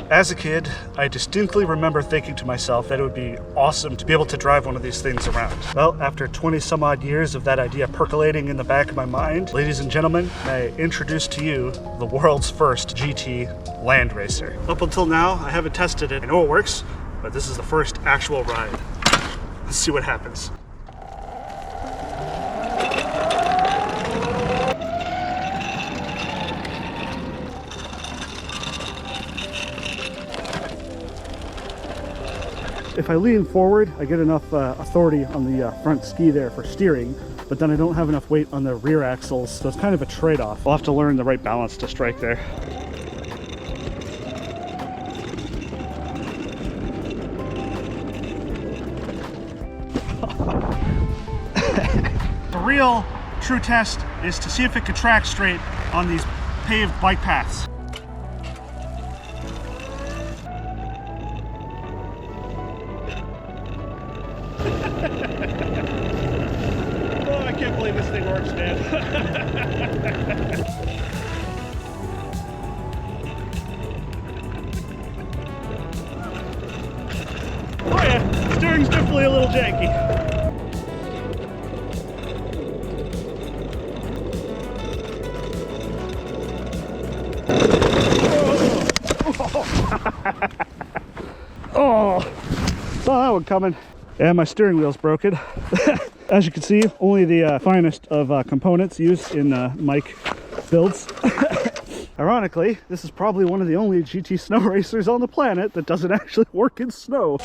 As a kid, I distinctly remember thinking to myself that it would be awesome to be able to drive one of these things around. Well, after 20 some odd years of that idea percolating in the back of my mind, ladies and gentlemen, may I introduce to you the world's first GT land racer. Up until now, I haven't tested it. I know it works, but this is the first actual ride. Let's see what happens. If I lean forward, I get enough authority on the front ski there for steering, but then I don't have enough weight on the rear axles, so it's kind of a trade-off. I'll have to learn the right balance to strike there. The real true test is to see if it can track straight on these paved bike paths. Oh, I can't believe this thing works, man. Oh yeah, steering's definitely a little janky. Oh, saw that one coming. Yeah, my steering wheel's broken. As you can see, only the finest of components used in Mike builds. Ironically, this is probably one of the only GT snow racers on the planet that doesn't actually work in snow.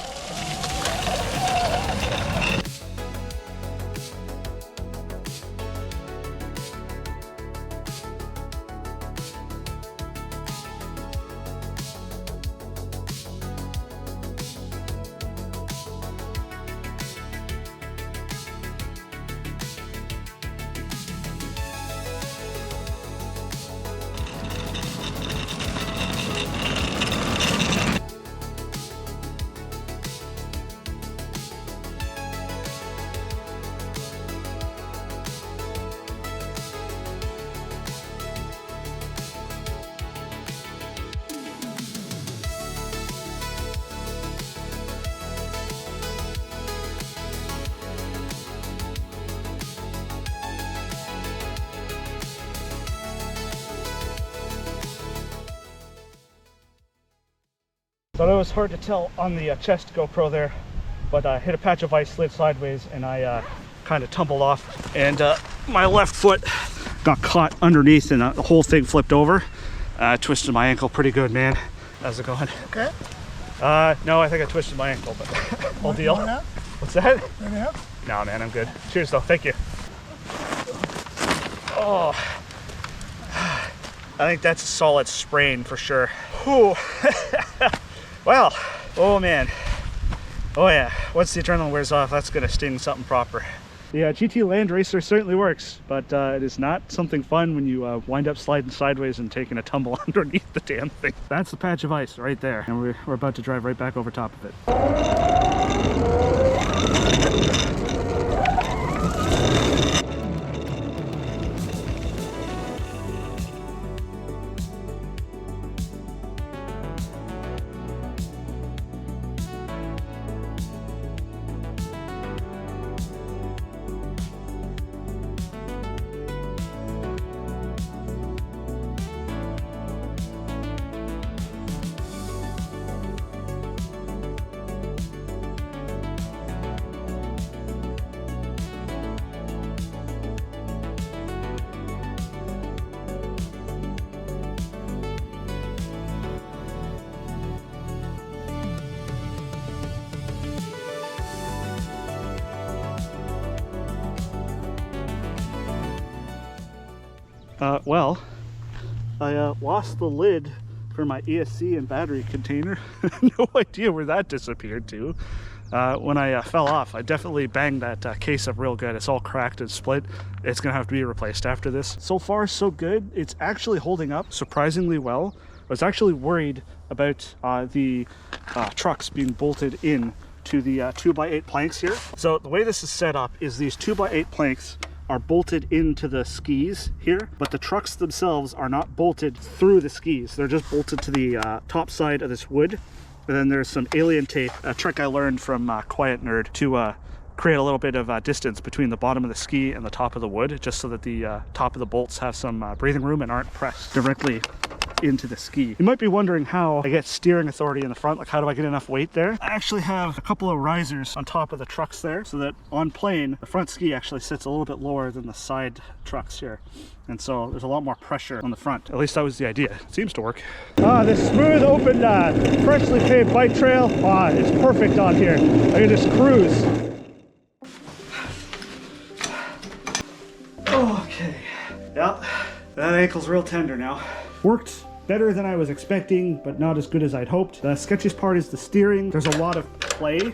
So it was hard to tell on the chest GoPro there, but I hit a patch of ice, slid sideways, and I kind of tumbled off. And my left foot got caught underneath and the whole thing flipped over. Twisted my ankle pretty good, man. How's it going? Okay. No, I think I twisted my ankle, but whole deal. What's that? No, man, I'm good. Cheers, though. Thank you. Oh, I think that's a solid sprain for sure. Whew. Well, oh man. Oh yeah, once the adrenaline wears off, that's gonna sting something proper. Yeah, GT Land Racer certainly works, but it is not something fun when you wind up sliding sideways and taking a tumble underneath the damn thing. That's the patch of ice right there, and we're about to drive right back over top of it. Well, I lost the lid for my ESC and battery container. No idea where that disappeared to. When I fell off, I definitely banged that case up real good. It's all cracked and split. It's gonna have to be replaced after this. So far, so good. It's actually holding up surprisingly well. I was actually worried about the trucks being bolted in to the 2x8 planks here. So the way this is set up is these 2x8 planks are bolted into the skis here, but the trucks themselves are not bolted through the skis. They're just bolted to the top side of this wood. And then there's some alien tape, a trick I learned from Quiet Nerd, to create a little bit of distance between the bottom of the ski and the top of the wood, just so that the top of the bolts have some breathing room and aren't pressed directly into the ski. You might be wondering how I get steering authority in the front, like how do I get enough weight there? I actually have a couple of risers on top of the trucks there, so that on plane, the front ski actually sits a little bit lower than the side trucks here. And so there's a lot more pressure on the front. At least that was the idea. It seems to work. This smooth, open, freshly paved bike trail, it's perfect on here. I can just cruise. Okay, yeah, that ankle's real tender now. Worked better than I was expecting, but not as good as I'd hoped. The sketchiest part is the steering. There's a lot of play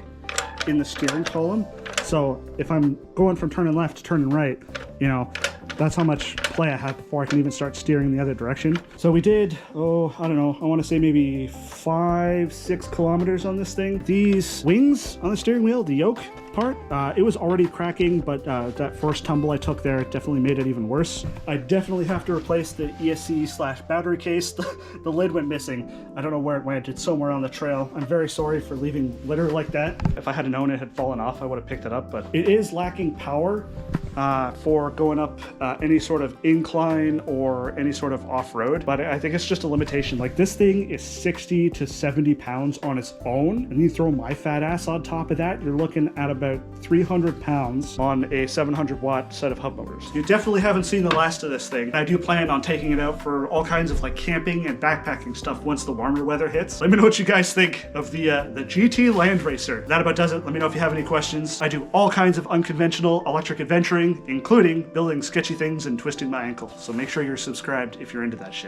in the steering column. So if I'm going from turning left to turning right, you know, that's how much play I have before I can even start steering the other direction. So we did, I don't know, I want to say maybe 5-6 kilometers on this thing. These wings on the steering wheel, the yoke part, it was already cracking, but that first tumble I took there definitely made it even worse. I definitely have to replace the ESC/battery case. The lid went missing. I don't know where it went. It's somewhere on the trail. I'm very sorry for leaving litter like that. If I had known it had fallen off, I would have picked it up, but it is lacking power for going up any sort of incline or any sort of off-road, but I think it's just a limitation. Like, this thing is 60 to 70 pounds on its own, and you throw my fat ass on top of that, you're looking at about 300 pounds on a 700 watt set of hub motors. You definitely haven't seen the last of this thing. I do plan on taking it out for all kinds of like camping and backpacking stuff once the warmer weather hits. Let me know what you guys think of the GT Land Racer. That about does it. Let me know if you have any questions. I do all kinds of unconventional electric adventuring, including building sketchy things and twisting my ankle. So make sure you're subscribed if you're into that shit.